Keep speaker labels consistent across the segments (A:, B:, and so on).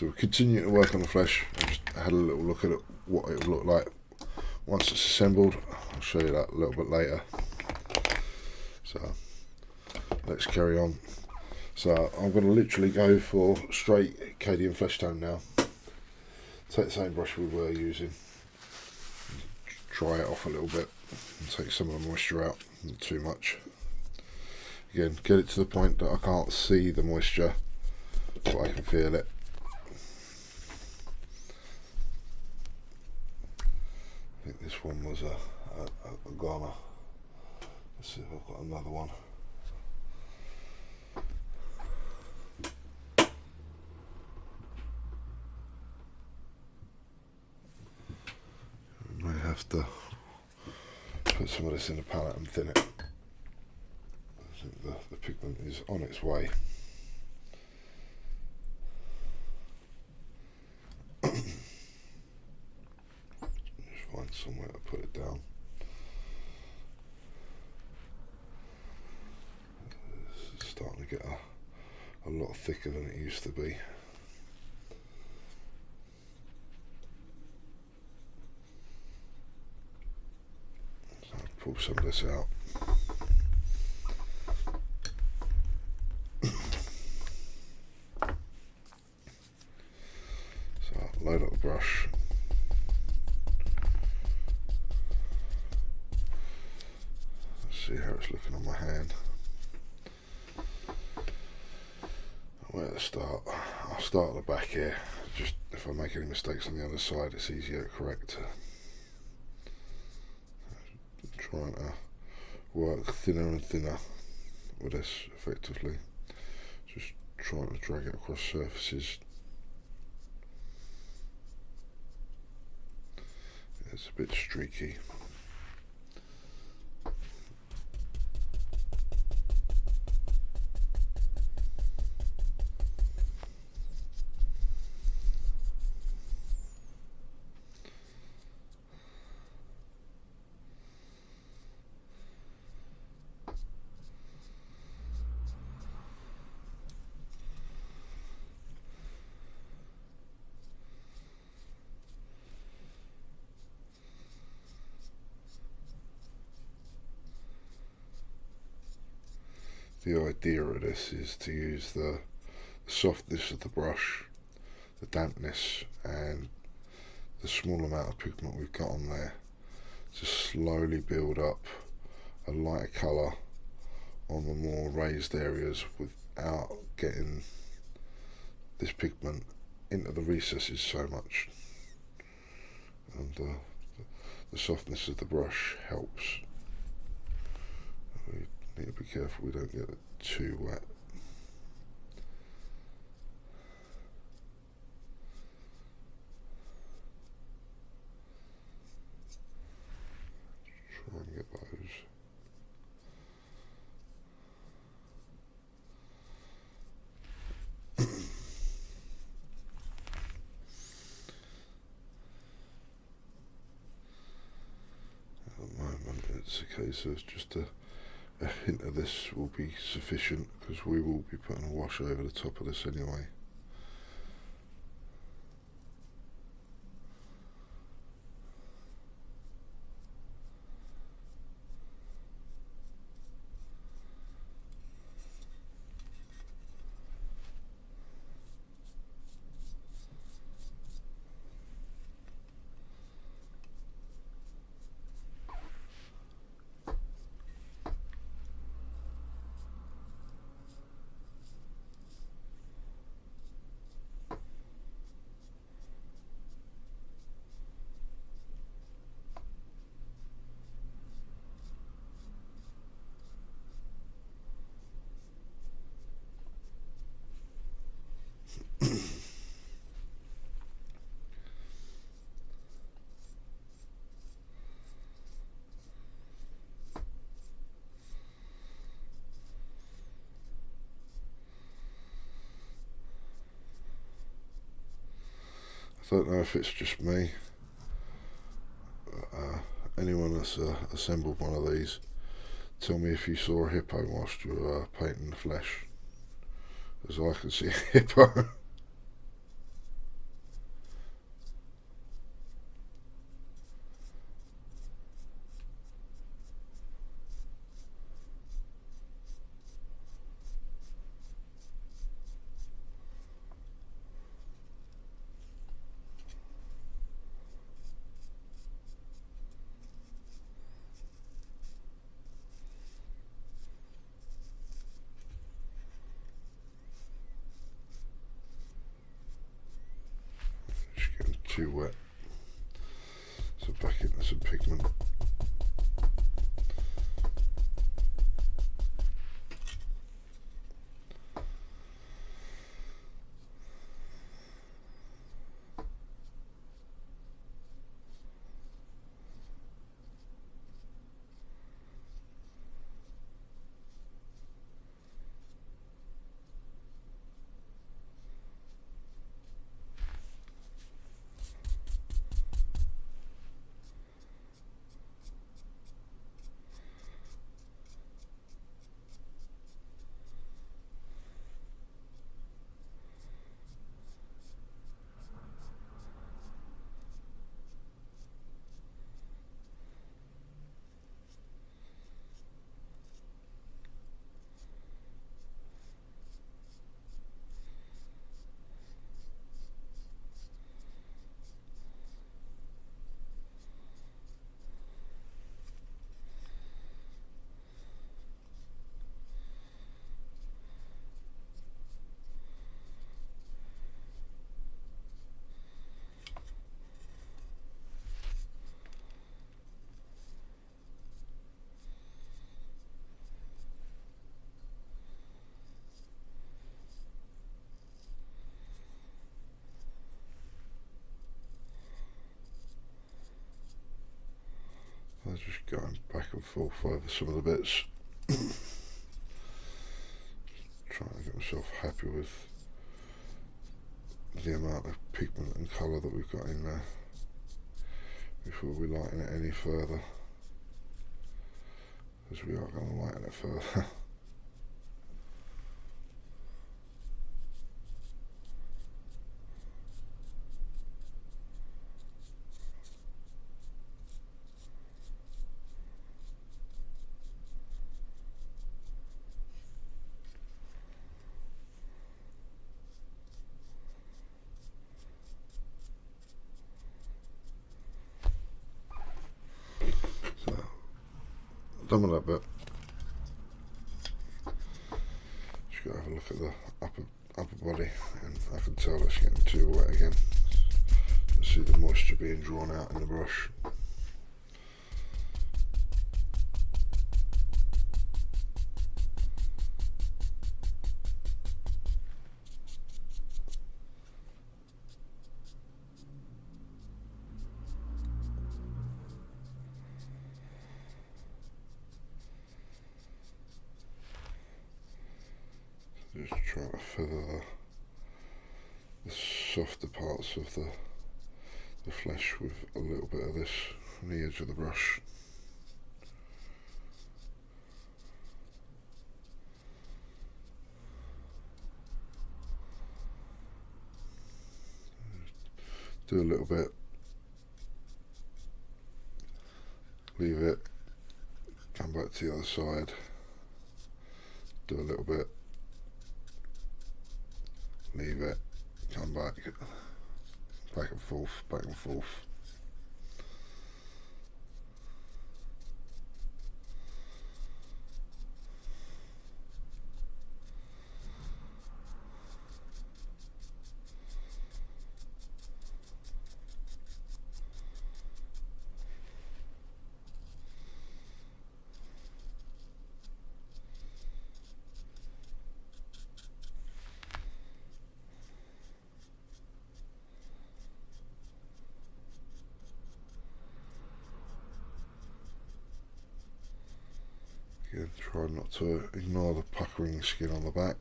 A: So we'll continue to work on the flesh. I just had a little look at it, what it would look like once it's assembled. I'll show you that a little bit later. So let's carry on. So I'm going to literally go for straight Cadian flesh tone now. Take the same brush we were using, dry it off a little bit and take some of the moisture out, not too much. Again, get it to the point that I can't see the moisture, but I can feel it. I think this one was a goner. Let's see if I've got another one. We may have to put some of this in the palette and thin it. I think the pigment is on its way. Just find somewhere to put it down. It's starting to get a lot thicker than it used to be. So I'll pull some of this out. So load up the brush. See how it's looking on my hand. Where to start? I'll start at the back here. Just if I make any mistakes on the other side, it's easier to correct. Trying to work thinner and thinner with this effectively. Just trying to drag it across surfaces. It's a bit streaky. The idea of this is to use the softness of the brush, the dampness and the small amount of pigment we've got on there to slowly build up a lighter colour on the more raised areas without getting this pigment into the recesses so much. And the softness of the brush helps. Need to be careful we don't get it too wet. Try and get those. At the moment it's a case of just a hint of this will be sufficient because we will be putting a wash over the top of this anyway. I don't know if it's just me. Anyone that's assembled one of these, tell me if you saw a hippo whilst you were painting the flesh, as I can see a hippo. too wet. So back into some pigment. I was just going back and forth over some of the bits, trying to get myself happy with the amount of pigment and colour that we've got in there before we lighten it any further, because we are going to lighten it further. Done with that bit. Just gotta have a look at the upper body, and I can tell it's getting too wet again. You see the moisture being drawn out in the brush. Just trying to feather the softer parts of the flesh with a little bit of this on the edge of the brush. Do a little bit, leave it, come back to the other side, do a little bit, leave it, come back and forth, back and forth. Again, try not to ignore the puckering skin on the back.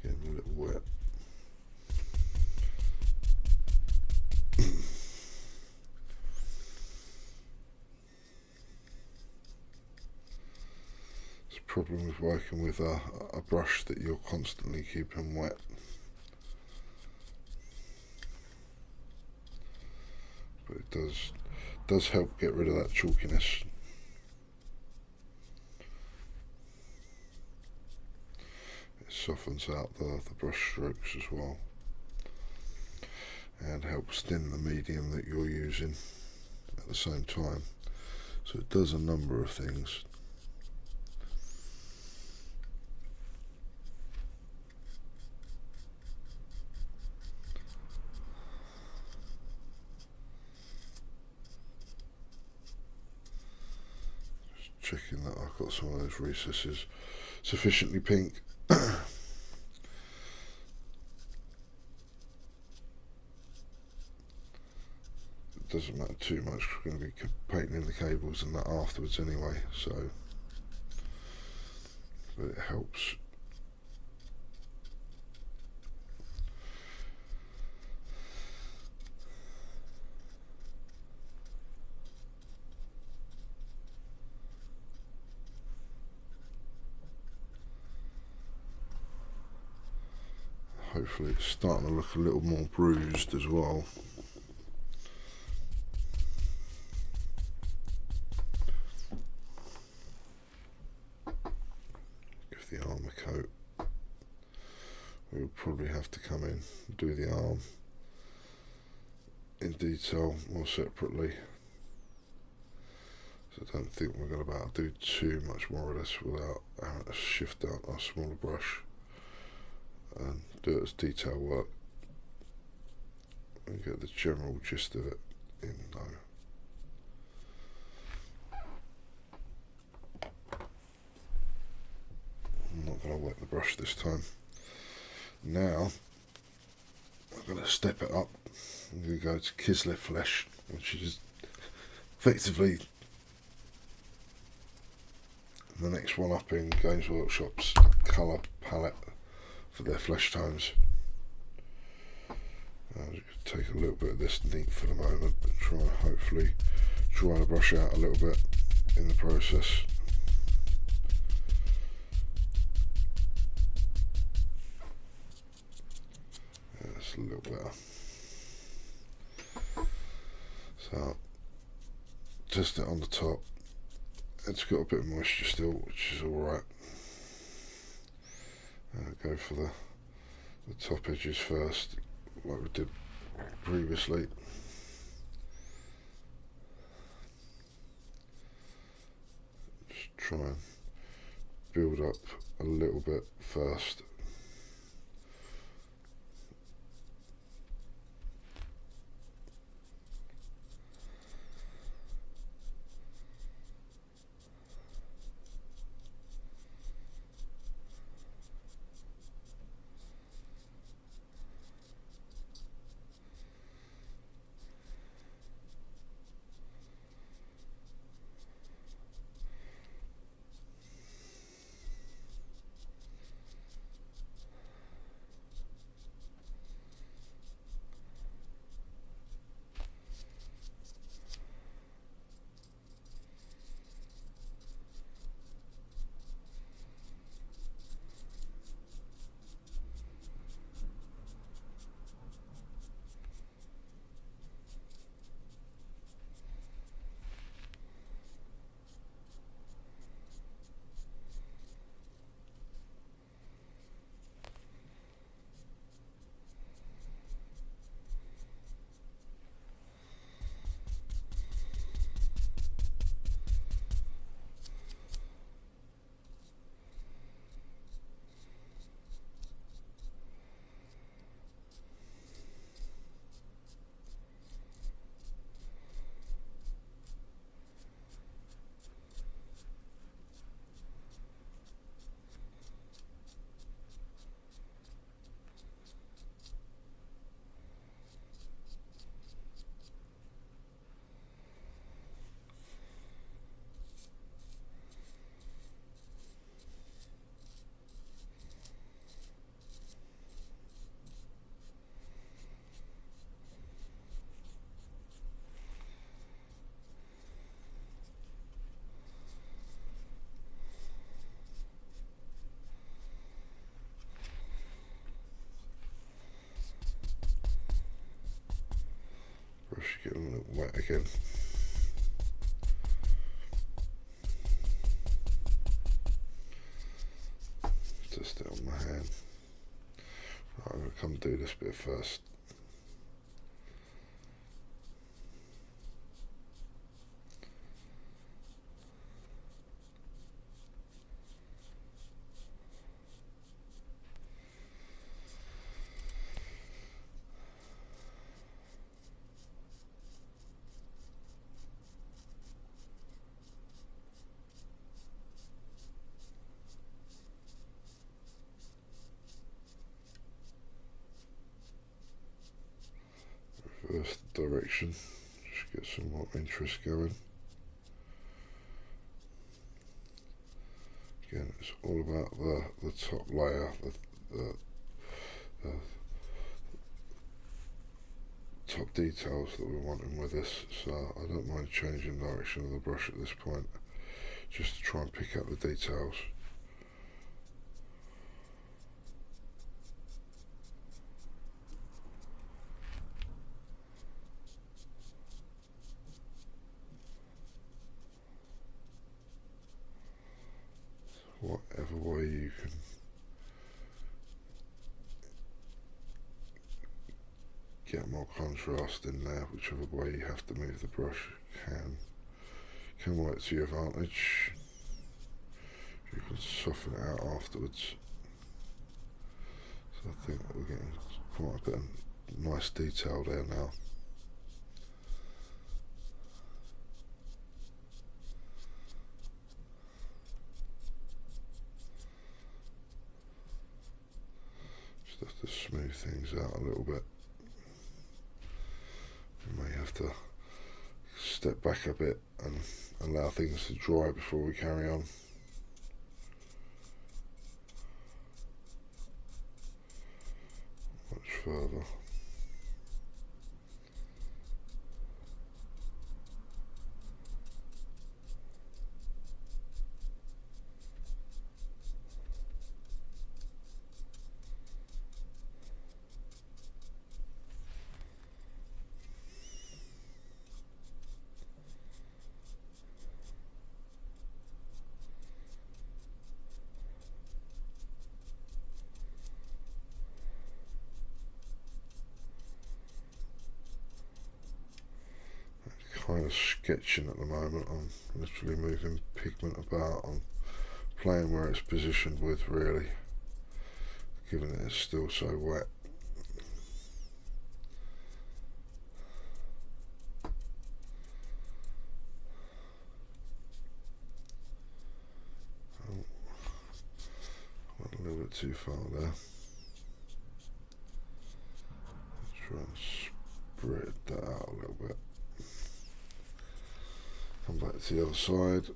A: Getting a little wet. It's a problem with working with a brush that you're constantly keeping wet. But it does does help get rid of that chalkiness. It softens out the brush strokes as well, and helps thin the medium that you're using at the same time. So it does a number of things. Just checking that I've got some of those recesses sufficiently pink. Doesn't matter too much, we're going to be painting in the cables and that afterwards anyway, so but it helps. Hopefully it's starting to look a little more bruised as well. The armour coat, we'll probably have to come in and do the arm in detail more separately, so I don't think we're going to be able to do too much more of this without having to shift out our smaller brush and do it as detail work and get the general gist of it in though. I'm not going to wet the brush this time. Now I'm going to step it up. I'm going to go to Kislev Flesh, which is effectively the next one up in Games Workshop's colour palette for their flesh tones. I'm just going to take a little bit of this neat for the moment and try and hopefully dry the brush out a little bit in the process. A little better. So test it on the top. It's got a bit of moisture still, which is alright. Go for the top edges first, like we did previously. Just try and build up a little bit first. Brush getting a little wet again. first. Reverse the direction, just get some more interest going. Again, it's all about the top layer, the top details that we're wanting with this, so I don't mind changing the direction of the brush at this point, just to try and pick out the details. Whatever way you can get more contrast in there, whichever way you have to move the brush can work to your advantage. You can soften it out afterwards. So I think that we're getting quite a bit of nice detail there now. Just have to smooth things out a little bit. We may have to step back a bit and allow things to dry before we carry on. Much further. Kind of sketching at the moment. I'm literally moving pigment about. I'm playing where it's positioned with, really, given that it's still so wet. Oh, went a little bit too far there. Try and spread that out a little bit. Come back to the other side.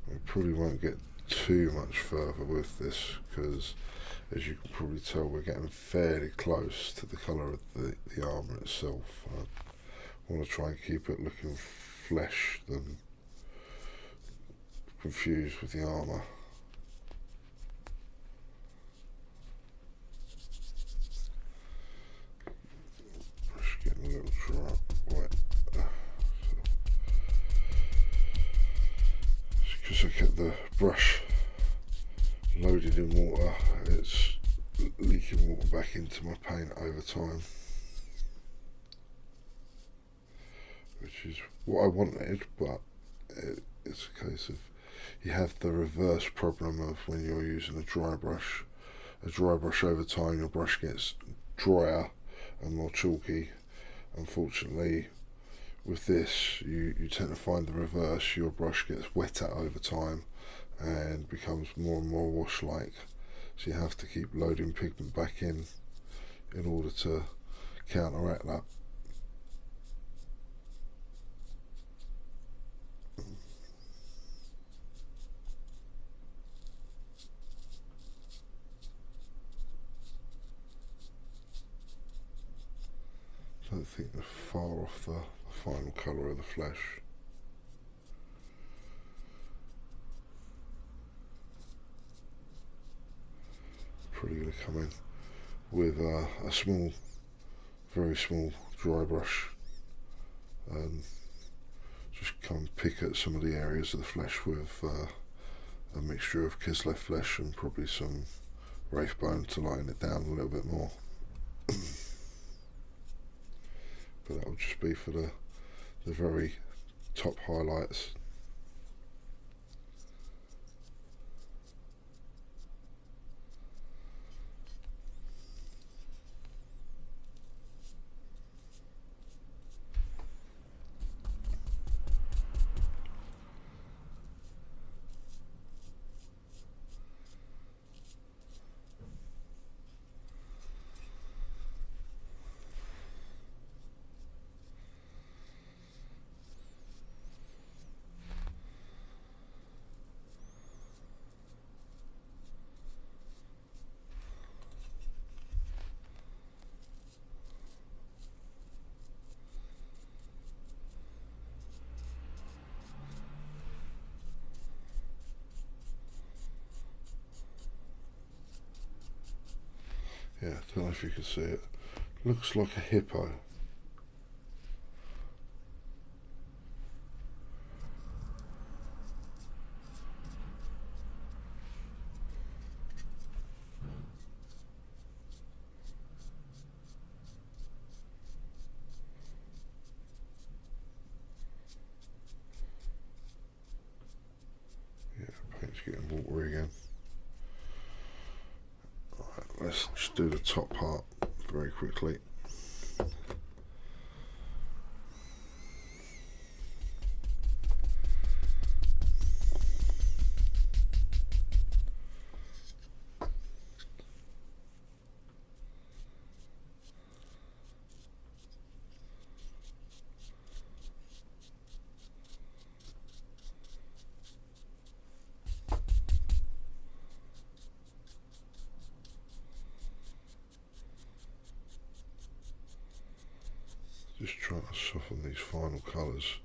A: We probably won't get too much further with this because, as you can probably tell, we're getting fairly close to the colour of the armour itself. I want to try and keep it looking flesh than confused with the armour. Getting a little dry, wet. Because I kept the brush loaded in water, it's leaking water back into my paint over time, which is what I wanted, but it's a case of you have the reverse problem of when you're using a dry brush over time your brush gets drier and more chalky. Unfortunately, with this, you tend to find the reverse. Your brush gets wetter over time and becomes more and more wash-like. So you have to keep loading pigment back in order to counteract that. I don't think they're far off the final colour of the flesh. Probably going to come in with a small, very small dry brush and just come pick at some of the areas of the flesh with a mixture of Kislev flesh and probably some wraith bone to lighten it down a little bit more. But that will just be for the very top highlights. Yeah, I don't know if you can see it. Looks like a hippo. Yeah, paint's getting watery again. Let's just do the top part very quickly. Just trying to soften these final colours.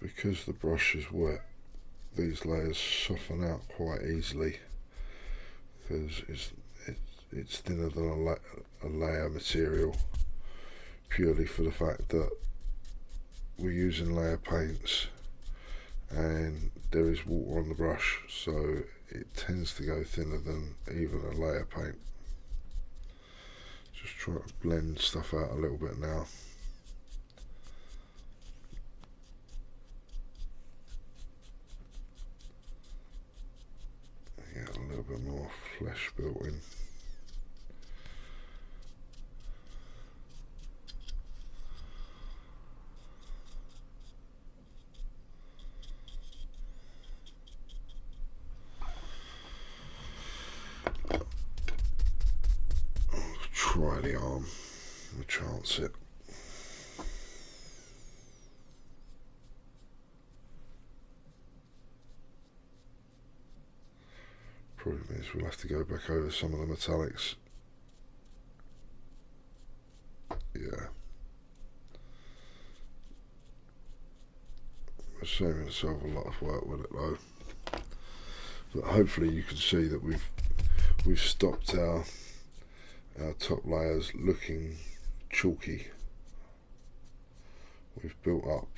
A: Because the brush is wet, these layers soften out quite easily because it's thinner than a layer material, purely for the fact that we're using layer paints and there is water on the brush, so it tends to go thinner than even a layer paint. Just trying to blend stuff out a little bit now. Get a little bit more flesh built in. Try the arm, we'll chance it. Probably means we'll have to go back over some of the metallics. Yeah. We're saving ourselves a lot of work with it though. But hopefully you can see that we've stopped our top layers looking chalky. We've built up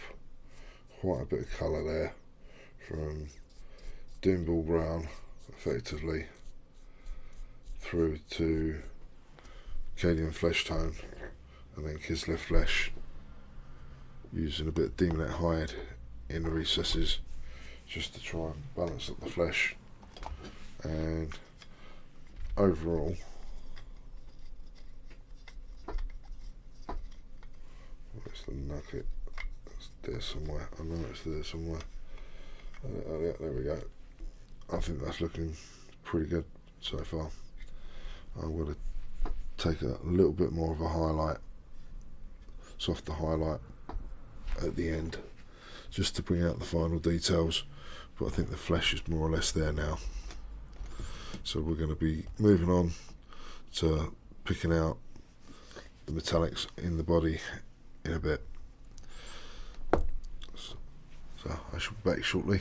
A: quite a bit of colour there, from Doomball brown effectively through to Cadian flesh tone, and then Kislev flesh, using a bit of demonite hide in the recesses just to try and balance up the flesh. And overall, where's the nugget? It's there somewhere. I know it's there somewhere. Yeah, there we go. I think that's looking pretty good so far. I'm going to take a little bit more of a highlight, softer highlight at the end, just to bring out the final details, but I think the flesh is more or less there now. So we're going to be moving on to picking out the metallics in the body in a bit. So I shall be back shortly.